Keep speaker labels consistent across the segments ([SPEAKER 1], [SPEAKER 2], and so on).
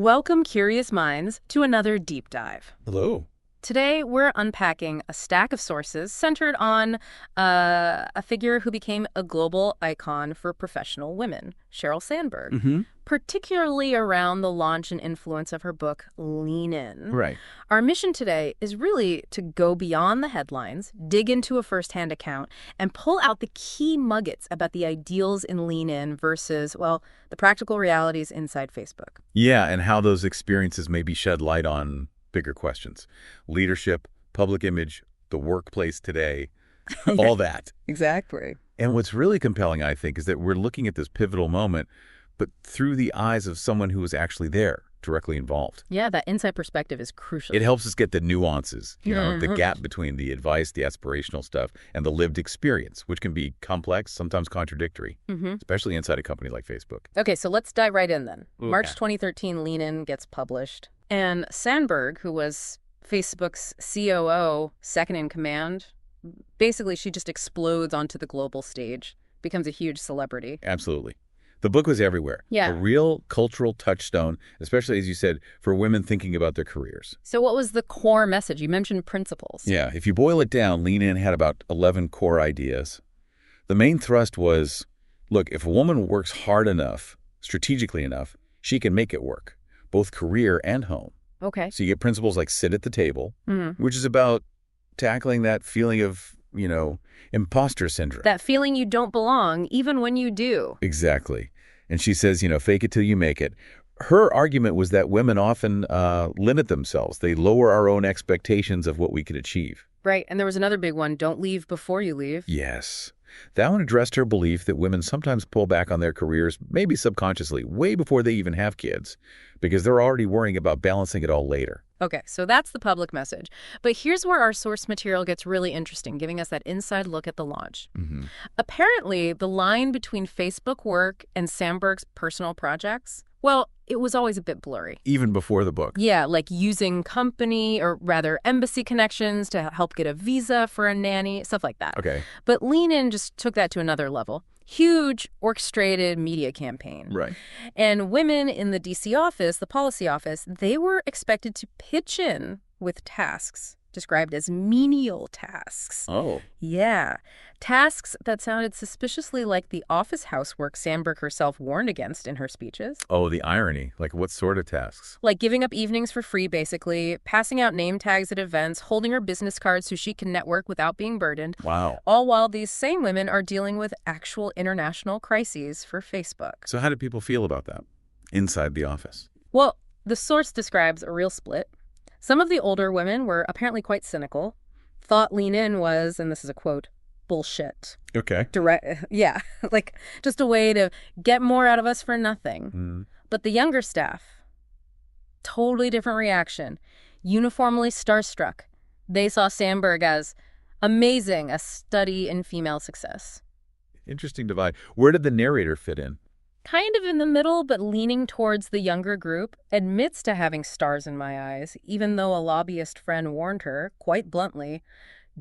[SPEAKER 1] Welcome, curious minds, to another deep dive.
[SPEAKER 2] Hello.
[SPEAKER 1] Today, we're unpacking a stack of sources centered on a figure who became a global icon for professional women, Sheryl Sandberg, particularly around the launch and influence of her book, Lean In.
[SPEAKER 2] Right.
[SPEAKER 1] Our mission today is really to go beyond the headlines, dig into a firsthand account, and pull out the key nuggets about the ideals in Lean In versus, well, the practical realities inside Facebook.
[SPEAKER 2] Yeah, and how those experiences maybe shed light on bigger questions. Leadership, public image, the workplace today, all that.
[SPEAKER 1] Exactly.
[SPEAKER 2] And what's really compelling, I think, is that we're looking at this pivotal moment, but through the eyes of someone who was actually there, directly involved.
[SPEAKER 1] Yeah, that inside perspective is crucial.
[SPEAKER 2] It helps us get the nuances, the gap between the advice, the aspirational stuff, and the lived experience, which can be complex, sometimes contradictory, especially inside a company like Facebook.
[SPEAKER 1] Okay, so let's dive right in then.
[SPEAKER 2] Okay.
[SPEAKER 1] March 2013, Lean In gets published. And Sandberg, who was Facebook's COO, second in command, basically she just explodes onto the global stage, becomes a huge celebrity.
[SPEAKER 2] Absolutely. The book was everywhere.
[SPEAKER 1] Yeah.
[SPEAKER 2] A real cultural touchstone, especially, as you said, for women thinking about their careers.
[SPEAKER 1] So what was the core message? You mentioned principles.
[SPEAKER 2] Yeah, if you boil it down, Lean In had about 11 core ideas. The main thrust was, look, if a woman works hard enough, strategically enough, she can make it work, both career and home.
[SPEAKER 1] Okay.
[SPEAKER 2] So you get principles like sit at the table, which is about tackling that feeling of, imposter syndrome.
[SPEAKER 1] That feeling you don't belong, even when you do.
[SPEAKER 2] Exactly. And she says, fake it till you make it. Her argument was that women often limit themselves. They lower our own expectations of what we could achieve.
[SPEAKER 1] Right. And there was another big one. Don't leave before you leave.
[SPEAKER 2] Yes. That one addressed her belief that women sometimes pull back on their careers, maybe subconsciously, way before they even have kids, because they're already worrying about balancing it all later.
[SPEAKER 1] Okay, so that's the public message. But here's where our source material gets really interesting, giving us that inside look at the launch. Apparently, the line between Facebook work and Sandberg's personal projects, well, it was always a bit blurry.
[SPEAKER 2] Even before the book.
[SPEAKER 1] Yeah, like using company or rather embassy connections to help get a visa for a nanny, stuff like that.
[SPEAKER 2] Okay.
[SPEAKER 1] But Lean In just took that to another level. Huge orchestrated media campaign.
[SPEAKER 2] Right.
[SPEAKER 1] And women in the D.C. office, the policy office, they were expected to pitch in with tasks described as menial tasks.
[SPEAKER 2] Oh.
[SPEAKER 1] Yeah. Tasks that sounded suspiciously like the office housework Sandberg herself warned against in her speeches.
[SPEAKER 2] Oh, the irony. Like what sort of tasks?
[SPEAKER 1] Like giving up evenings for free, basically, passing out name tags at events, holding her business cards so she can network without being burdened.
[SPEAKER 2] Wow.
[SPEAKER 1] All while these same women are dealing with actual international crises for Facebook.
[SPEAKER 2] So how did people feel about that inside the office?
[SPEAKER 1] Well, the source describes a real split. Some of the older women were apparently quite cynical, thought Lean In was, and this is a quote, bullshit.
[SPEAKER 2] Okay.
[SPEAKER 1] Yeah, like just a way to get more out of us for nothing. But the younger staff, totally different reaction, uniformly starstruck. They saw Sandberg as amazing, a study in female success.
[SPEAKER 2] Interesting divide. Where did the narrator fit in?
[SPEAKER 1] Kind of in the middle, but leaning towards the younger group, admits to having stars in my eyes, even though a lobbyist friend warned her, quite bluntly,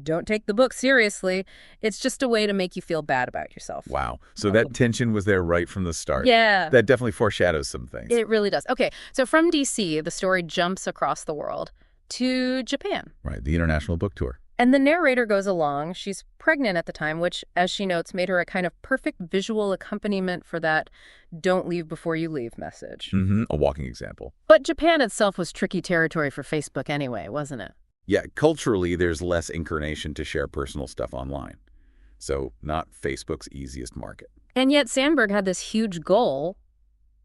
[SPEAKER 1] don't take the book seriously. It's just a way to make you feel bad about yourself.
[SPEAKER 2] Wow. So that tension was there right from the start.
[SPEAKER 1] Yeah.
[SPEAKER 2] That definitely foreshadows some things.
[SPEAKER 1] It really does. Okay, so from D.C., the story jumps across the world to Japan.
[SPEAKER 2] Right, the international book tour.
[SPEAKER 1] And the narrator goes along. She's pregnant at the time, which, as she notes, made her a kind of perfect visual accompaniment for that don't leave before you leave message.
[SPEAKER 2] A walking example.
[SPEAKER 1] But Japan itself was tricky territory for Facebook anyway, wasn't it?
[SPEAKER 2] Yeah, culturally, there's less inclination to share personal stuff online. So not Facebook's easiest market.
[SPEAKER 1] And yet Sandberg had this huge goal,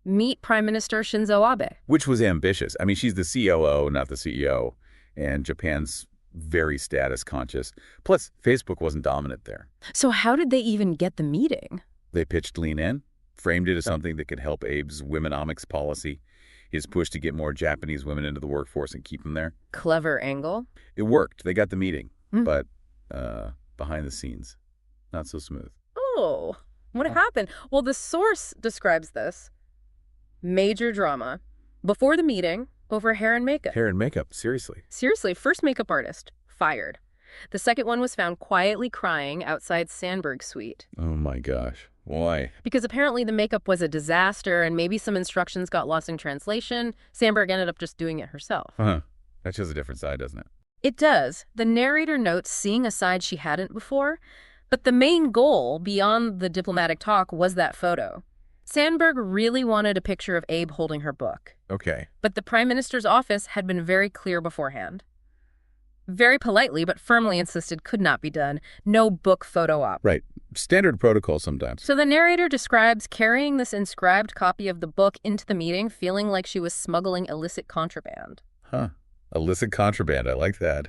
[SPEAKER 1] meet Prime Minister Shinzo Abe.
[SPEAKER 2] Which was ambitious. I mean, she's the COO, not the CEO, and Japan's very status conscious. Plus, Facebook wasn't dominant there.
[SPEAKER 1] So how did they even get the meeting?
[SPEAKER 2] They pitched Lean In, framed it as something that could help Abe's womenomics policy, his push to get more Japanese women into the workforce and keep them there.
[SPEAKER 1] Clever angle.
[SPEAKER 2] It worked. They got the meeting, but behind the scenes, not so smooth.
[SPEAKER 1] Oh, what happened? Well, the source describes this. Major drama. Before the meeting, over hair and makeup.
[SPEAKER 2] Hair and makeup, seriously.
[SPEAKER 1] Seriously, first makeup artist, fired. The second one was found quietly crying outside Sandberg's suite.
[SPEAKER 2] Oh my gosh. Why?
[SPEAKER 1] Because apparently the makeup was a disaster and maybe some instructions got lost in translation. Sandberg ended up just doing it herself.
[SPEAKER 2] Huh. That shows a different side, doesn't it?
[SPEAKER 1] It does. The narrator notes seeing a side she hadn't before, but the main goal, beyond the diplomatic talk, was that photo. Sandberg really wanted a picture of Abe holding her book.
[SPEAKER 2] Okay.
[SPEAKER 1] But the Prime Minister's office had been very clear beforehand. Very politely, but firmly insisted could not be done. No book photo op.
[SPEAKER 2] Right. Standard protocol sometimes.
[SPEAKER 1] So the narrator describes carrying this inscribed copy of the book into the meeting, feeling like she was smuggling illicit contraband.
[SPEAKER 2] Huh. Illicit contraband. I like that.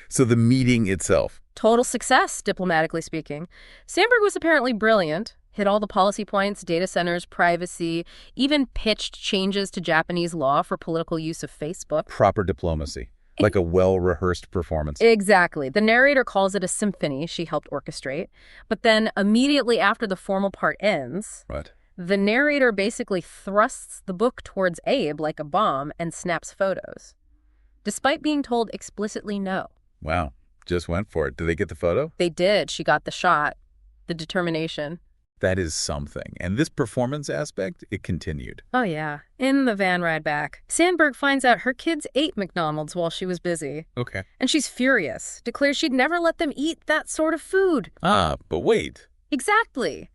[SPEAKER 2] So the meeting itself.
[SPEAKER 1] Total success, diplomatically speaking. Sandberg was apparently brilliant, hit all the policy points, data centers, privacy, even pitched changes to Japanese law for political use of Facebook.
[SPEAKER 2] Proper diplomacy. Like a well-rehearsed performance.
[SPEAKER 1] Exactly. The narrator calls it a symphony she helped orchestrate. But then immediately after the formal part ends,
[SPEAKER 2] Right.
[SPEAKER 1] the narrator basically thrusts the book towards Abe like a bomb and snaps photos, despite being told explicitly no.
[SPEAKER 2] Wow. Just went for it. Did they get the photo?
[SPEAKER 1] They did. She got the shot. The determination.
[SPEAKER 2] That is something. And this performance aspect, it continued.
[SPEAKER 1] Oh, yeah. In the van ride back, Sandberg finds out her kids ate McDonald's while she was busy.
[SPEAKER 2] Okay.
[SPEAKER 1] And she's furious, declares she'd never let them eat that sort of food.
[SPEAKER 2] Ah, but wait.
[SPEAKER 1] Exactly.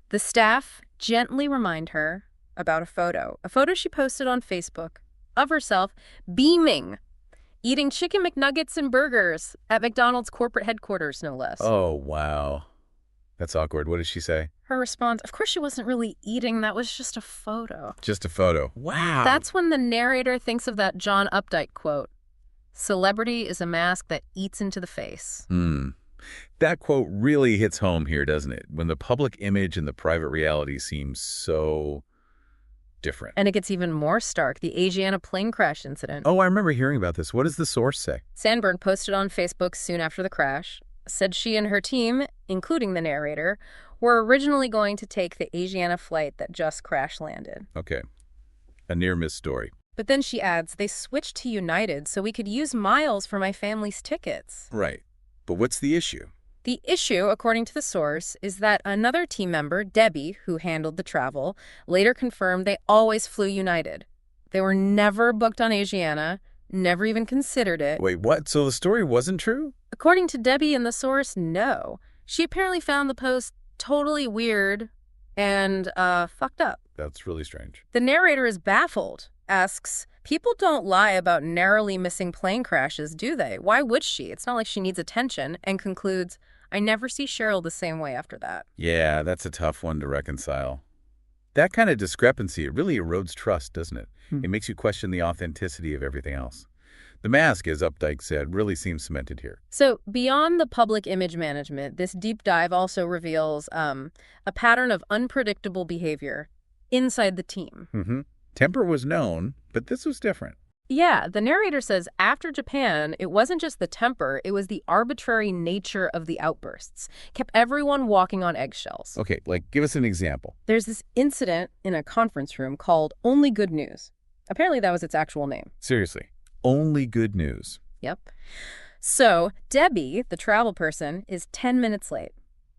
[SPEAKER 1] The staff gently remind her about a photo she posted on Facebook of herself beaming, eating chicken McNuggets and burgers at McDonald's corporate headquarters, no less.
[SPEAKER 2] Oh, wow. That's awkward. What did she say?
[SPEAKER 1] Her response, of course she wasn't really eating, that was just a photo.
[SPEAKER 2] Just a photo. Wow.
[SPEAKER 1] That's when the narrator thinks of that John Updike quote, "Celebrity is a mask that eats into the face."
[SPEAKER 2] That quote really hits home here, doesn't it? When the public image and the private reality seem so different.
[SPEAKER 1] And it gets even more stark, the Asiana plane crash incident.
[SPEAKER 2] Oh, I remember hearing about this. What does the source say?
[SPEAKER 1] Sandberg posted on Facebook soon after the crash, said she and her team, including the narrator, were originally going to take the Asiana flight that just crash-landed.
[SPEAKER 2] Okay. A near-miss story.
[SPEAKER 1] But then she adds, they switched to United so we could use miles for my family's tickets.
[SPEAKER 2] Right. But what's the issue?
[SPEAKER 1] The issue, according to the source, is that another team member, Debbie, who handled the travel, later confirmed they always flew United. They were never booked on Asiana, never even considered it.
[SPEAKER 2] Wait, what? So the story wasn't true?
[SPEAKER 1] According to Debbie and the source, no. She apparently found the post totally weird and fucked up.
[SPEAKER 2] That's really strange.
[SPEAKER 1] The narrator is baffled, asks, people don't lie about narrowly missing plane crashes, do they? Why would she? It's not like she needs attention, and concludes, I never see Cheryl the same way after that.
[SPEAKER 2] Yeah, that's a tough one to reconcile. That kind of discrepancy, it really erodes trust, doesn't it? It makes you question the authenticity of everything else. The mask, as Updike said, really seems cemented here.
[SPEAKER 1] So beyond the public image management, this deep dive also reveals a pattern of unpredictable behavior inside the team.
[SPEAKER 2] Temper was known, but this was different.
[SPEAKER 1] Yeah, the narrator says after Japan, it wasn't just the temper, it was the arbitrary nature of the outbursts. Kept everyone walking on eggshells.
[SPEAKER 2] Okay, give us an example.
[SPEAKER 1] There's this incident in a conference room called Only Good News. Apparently that was its actual name.
[SPEAKER 2] Seriously, only good news.
[SPEAKER 1] Yep. So Debbie, the travel person, is 10 minutes late,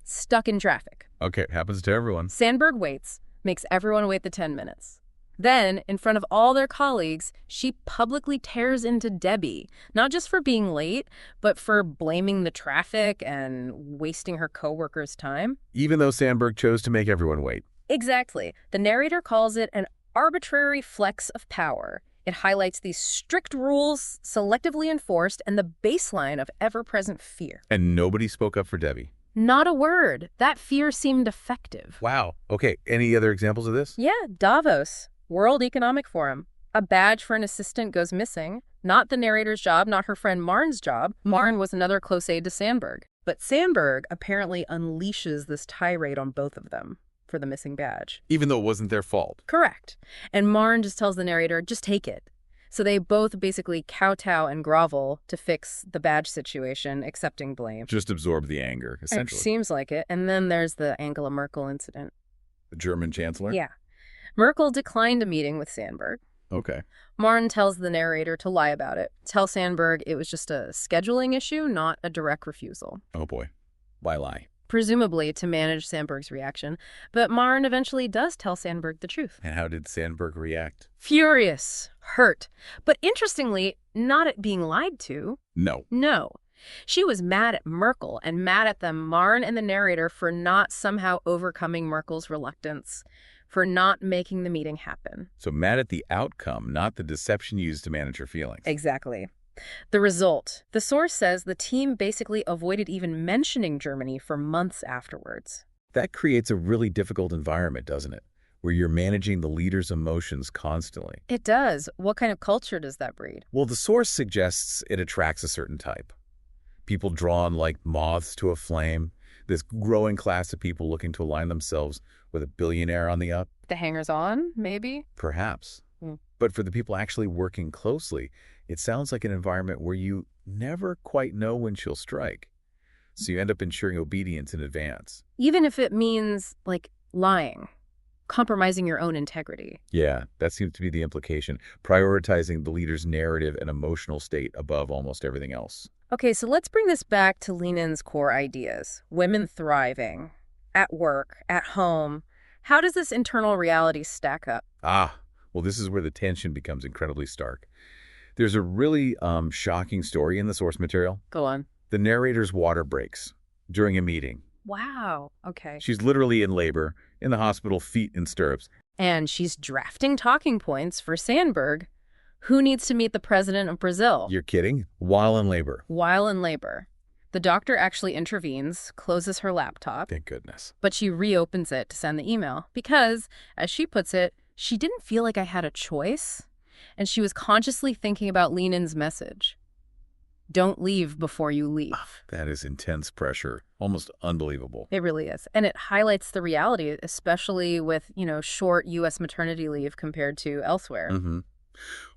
[SPEAKER 1] stuck in traffic.
[SPEAKER 2] Okay, happens to everyone.
[SPEAKER 1] Sandberg waits, makes everyone wait the 10 minutes. Then, in front of all their colleagues, she publicly tears into Debbie, not just for being late, but for blaming the traffic and wasting her coworkers' time.
[SPEAKER 2] Even though Sandberg chose to make everyone wait.
[SPEAKER 1] Exactly. The narrator calls it an arbitrary flex of power. It highlights these strict rules, selectively enforced, and the baseline of ever-present fear.
[SPEAKER 2] And nobody spoke up for Debbie.
[SPEAKER 1] Not a word. That fear seemed effective.
[SPEAKER 2] Wow. Okay, any other examples of this?
[SPEAKER 1] Yeah, Davos. World Economic Forum. A badge for an assistant goes missing. Not the narrator's job, not her friend Marn's job. Marn was another close aide to Sandberg. But Sandberg apparently unleashes this tirade on both of them for the missing badge.
[SPEAKER 2] Even though it wasn't their fault.
[SPEAKER 1] Correct. And Marn just tells the narrator, just take it. So they both basically kowtow and grovel to fix the badge situation, accepting blame.
[SPEAKER 2] Just absorb the anger, essentially.
[SPEAKER 1] It seems like it. And then there's the Angela Merkel incident.
[SPEAKER 2] The German chancellor?
[SPEAKER 1] Yeah. Merkel declined a meeting with Sandberg.
[SPEAKER 2] Okay.
[SPEAKER 1] Marn tells the narrator to lie about it. Tell Sandberg it was just a scheduling issue, not a direct refusal.
[SPEAKER 2] Oh boy. Why lie?
[SPEAKER 1] presumably to manage Sandberg's reaction, but Marn eventually does tell Sandberg the truth.
[SPEAKER 2] And how did Sandberg react?
[SPEAKER 1] Furious, hurt, but interestingly, not at being lied to.
[SPEAKER 2] No.
[SPEAKER 1] No. She was mad at Merkel and mad at them, Marn and the narrator, for not somehow overcoming Merkel's reluctance, for not making the meeting happen.
[SPEAKER 2] So mad at the outcome, not the deception used to manage her feelings.
[SPEAKER 1] Exactly. The result. The source says the team basically avoided even mentioning Germany for months afterwards.
[SPEAKER 2] That creates a really difficult environment, doesn't it? Where you're managing the leader's emotions constantly.
[SPEAKER 1] It does. What kind of culture does that breed?
[SPEAKER 2] Well, the source suggests it attracts a certain type. People drawn like moths to a flame, this growing class of people looking to align themselves with a billionaire on the up.
[SPEAKER 1] The hangers-on, maybe?
[SPEAKER 2] Perhaps. But for the people actually working closely, it sounds like an environment where you never quite know when she'll strike. So you end up ensuring obedience in advance.
[SPEAKER 1] Even if it means, like, lying, compromising your own integrity.
[SPEAKER 2] Yeah, that seems to be the implication. Prioritizing the leader's narrative and emotional state above almost everything else.
[SPEAKER 1] Okay, so let's bring this back to Lenin's core ideas. Women thriving, at work, at home. How does this internal reality stack up?
[SPEAKER 2] Well, this is where the tension becomes incredibly stark. There's a really shocking story in the source material.
[SPEAKER 1] Go on.
[SPEAKER 2] The narrator's water breaks during a meeting.
[SPEAKER 1] Wow, okay.
[SPEAKER 2] She's literally in labor, in the hospital, feet in stirrups.
[SPEAKER 1] And she's drafting talking points for Sandberg, who needs to meet the president of Brazil.
[SPEAKER 2] You're kidding? While in labor.
[SPEAKER 1] While in labor. The doctor actually intervenes, closes her laptop.
[SPEAKER 2] Thank goodness.
[SPEAKER 1] But she reopens it to send the email because, as she puts it, she didn't feel like I had a choice, and she was consciously thinking about Lenin's message. Don't leave before you leave.
[SPEAKER 2] That is intense pressure. Almost unbelievable.
[SPEAKER 1] It really is. And it highlights the reality, especially with, short U.S. maternity leave compared to elsewhere.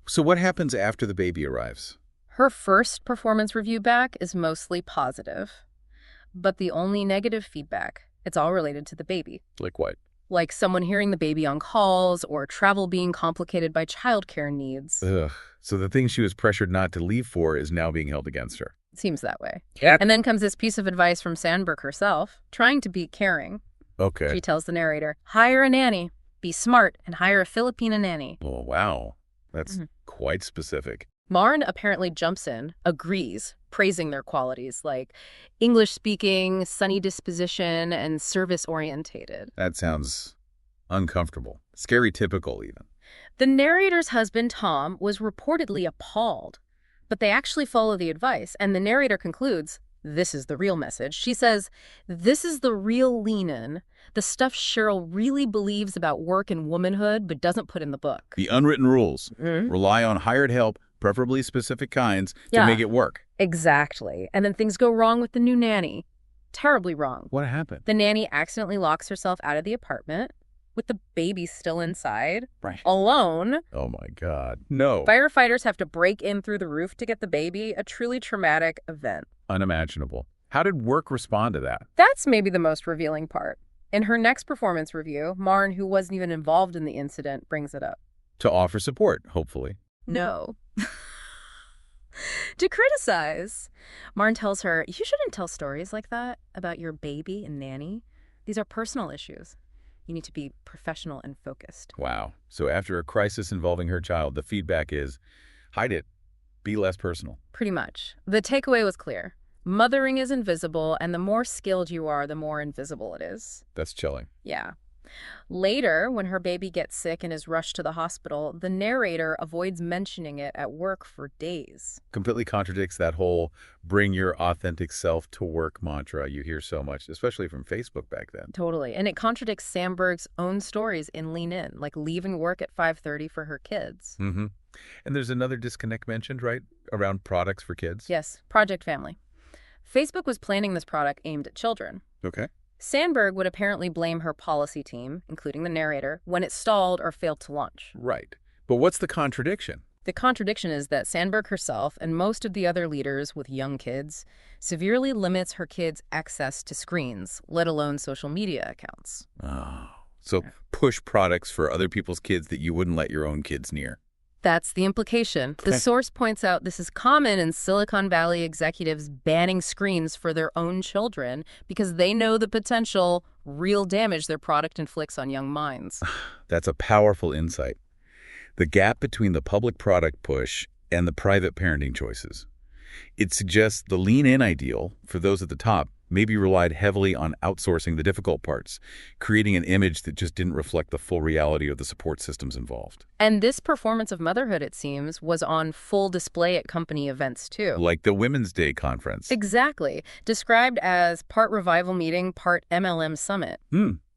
[SPEAKER 2] So what happens after the baby arrives?
[SPEAKER 1] Her first performance review back is mostly positive, but the only negative feedback, it's all related to the baby.
[SPEAKER 2] Like what?
[SPEAKER 1] Like someone hearing the baby on calls or travel being complicated by childcare needs.
[SPEAKER 2] Ugh. So the thing she was pressured not to leave for is now being held against her.
[SPEAKER 1] It seems that way.
[SPEAKER 2] Yeah.
[SPEAKER 1] And then comes this piece of advice from Sandberg herself, trying to be caring.
[SPEAKER 2] Okay.
[SPEAKER 1] She tells the narrator, hire a nanny, be smart, and hire a Filipina nanny.
[SPEAKER 2] Oh, wow. That's quite specific.
[SPEAKER 1] Marn apparently jumps in, agrees, praising their qualities like English-speaking, sunny disposition, and service-orientated.
[SPEAKER 2] That sounds uncomfortable. Scary typical, even.
[SPEAKER 1] The narrator's husband, Tom, was reportedly appalled, but they actually follow the advice, and the narrator concludes, this is the real message. She says, this is the real Lenin, the stuff Cheryl really believes about work and womanhood but doesn't put in the book.
[SPEAKER 2] The unwritten rules. Rely on hired help, preferably specific kinds, to make it work.
[SPEAKER 1] Exactly. And then things go wrong with the new nanny. Terribly wrong.
[SPEAKER 2] What happened?
[SPEAKER 1] The nanny accidentally locks herself out of the apartment with the baby still inside.
[SPEAKER 2] Right.
[SPEAKER 1] Alone.
[SPEAKER 2] Oh, my God. No.
[SPEAKER 1] Firefighters have to break in through the roof to get the baby. A truly traumatic event.
[SPEAKER 2] Unimaginable. How did work respond to that?
[SPEAKER 1] That's maybe the most revealing part. In her next performance review, Marn, who wasn't even involved in the incident, brings it up.
[SPEAKER 2] To offer support, hopefully.
[SPEAKER 1] No. To criticize. Marn tells her, you shouldn't tell stories like that about your baby and nanny. These are personal issues. You need to be professional and focused.
[SPEAKER 2] Wow. So after a crisis involving her child, the feedback is, hide it. Be less personal.
[SPEAKER 1] Pretty much. The takeaway was clear. Mothering is invisible, and the more skilled you are, the more invisible it is.
[SPEAKER 2] That's chilling.
[SPEAKER 1] Yeah. Later, when her baby gets sick and is rushed to the hospital, the narrator avoids mentioning it at work for days.
[SPEAKER 2] Completely contradicts that whole bring your authentic self to work mantra you hear so much, especially from Facebook back then.
[SPEAKER 1] Totally. And it contradicts Sandberg's own stories in Lean In, like leaving work at 5:30 for her kids.
[SPEAKER 2] And there's another disconnect mentioned, right, around products for kids?
[SPEAKER 1] Yes, Project Family. Facebook was planning this product aimed at children.
[SPEAKER 2] Okay.
[SPEAKER 1] Sandberg would apparently blame her policy team, including the narrator, when it stalled or failed to launch.
[SPEAKER 2] Right. But what's the contradiction?
[SPEAKER 1] The contradiction is that Sandberg herself and most of the other leaders with young kids severely limits her kids' access to screens, let alone social media accounts.
[SPEAKER 2] Oh. So push products for other people's kids that you wouldn't let your own kids near.
[SPEAKER 1] That's the implication. The source points out this is common in Silicon Valley executives banning screens for their own children because they know the potential real damage their product inflicts on young minds.
[SPEAKER 2] That's a powerful insight. The gap between the public product push and the private parenting choices. It suggests the lean-in ideal, for those at the top, maybe relied heavily on outsourcing the difficult parts, creating an image that just didn't reflect the full reality of the support systems involved.
[SPEAKER 1] And this performance of motherhood, it seems, was on full display at company events, too.
[SPEAKER 2] Like the Women's Day conference.
[SPEAKER 1] Exactly. Described as part revival meeting, part MLM summit.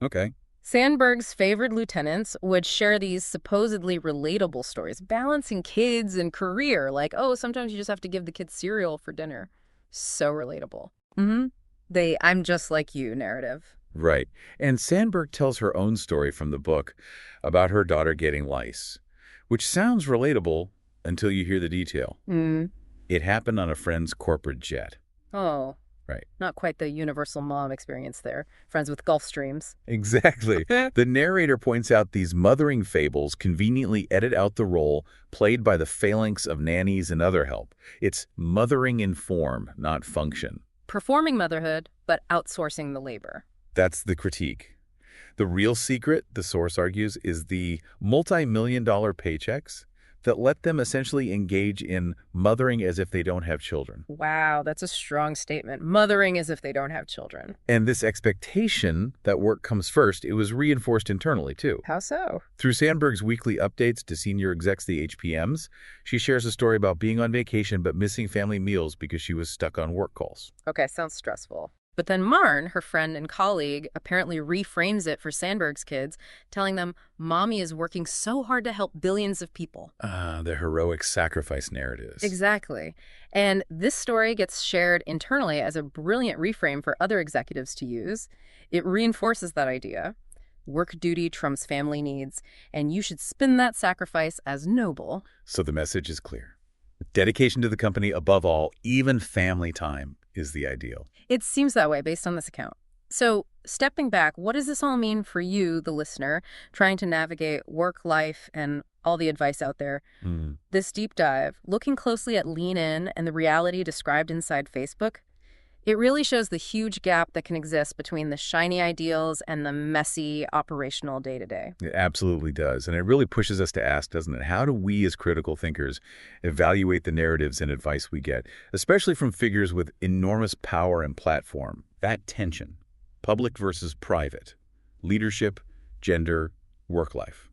[SPEAKER 2] Okay.
[SPEAKER 1] Sandberg's favored lieutenants would share these supposedly relatable stories, balancing kids and career, like, oh, sometimes you just have to give the kids cereal for dinner. So relatable. The I'm just like you narrative.
[SPEAKER 2] Right. And Sandberg tells her own story from the book about her daughter getting lice, which sounds relatable until you hear the detail. It happened on a friend's corporate jet.
[SPEAKER 1] Oh.
[SPEAKER 2] Right.
[SPEAKER 1] Not quite the universal mom experience there. Friends with Gulf Streams.
[SPEAKER 2] Exactly. The narrator points out these mothering fables conveniently edit out the role played by the phalanx of nannies and other help. It's mothering in form, not function.
[SPEAKER 1] Performing motherhood, but outsourcing the labor.
[SPEAKER 2] That's the critique. The real secret, the source argues, is the multi-million-dollar paychecks that let them essentially engage in mothering as if they don't have children.
[SPEAKER 1] Wow, that's a strong statement. Mothering as if they don't have children.
[SPEAKER 2] And this expectation that work comes first, it was reinforced internally, too.
[SPEAKER 1] How so?
[SPEAKER 2] Through Sandberg's weekly updates to senior execs, the HPMs, she shares a story about being on vacation but missing family meals because she was stuck on work calls.
[SPEAKER 1] Okay, sounds stressful. But then Marn, her friend and colleague, apparently reframes it for Sandberg's kids, telling them, Mommy is working so hard to help billions of people.
[SPEAKER 2] The heroic sacrifice narratives.
[SPEAKER 1] Exactly. And this story gets shared internally as a brilliant reframe for other executives to use. It reinforces that idea. Work duty trumps family needs, and you should spin that sacrifice as noble.
[SPEAKER 2] So the message is clear. Dedication to the company above all, even family time, is the ideal.
[SPEAKER 1] It seems that way based on this account. So, stepping back, what does this all mean for you, the listener, trying to navigate work, life, and all the advice out there? This deep dive, looking closely at Lean In and the reality described inside Facebook, it really shows the huge gap that can exist between the shiny ideals and the messy operational day-to-day.
[SPEAKER 2] It absolutely does. And it really pushes us to ask, doesn't it, how do we as critical thinkers evaluate the narratives and advice we get, especially from figures with enormous power and platform? That tension, public versus private, leadership, gender, work life.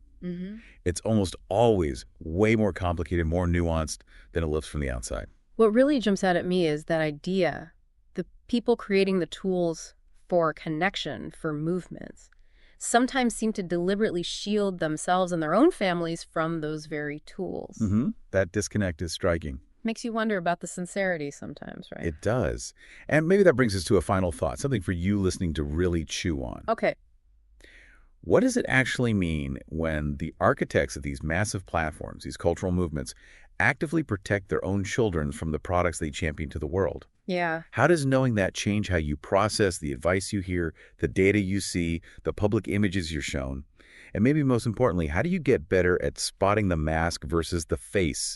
[SPEAKER 2] It's almost always way more complicated, more nuanced than it looks from the outside.
[SPEAKER 1] What really jumps out at me is that idea. The people creating the tools for connection, for movements, sometimes seem to deliberately shield themselves and their own families from those very tools.
[SPEAKER 2] That disconnect is striking.
[SPEAKER 1] Makes you wonder about the sincerity sometimes, right?
[SPEAKER 2] It does. And maybe that brings us to a final thought, something for you listening to really chew on.
[SPEAKER 1] Okay.
[SPEAKER 2] What does it actually mean when the architects of these massive platforms, these cultural movements, actively protect their own children from the products they champion to the world?
[SPEAKER 1] Yeah.
[SPEAKER 2] How does knowing that change how you process the advice you hear, the data you see, the public images you're shown? And maybe most importantly, how do you get better at spotting the mask versus the face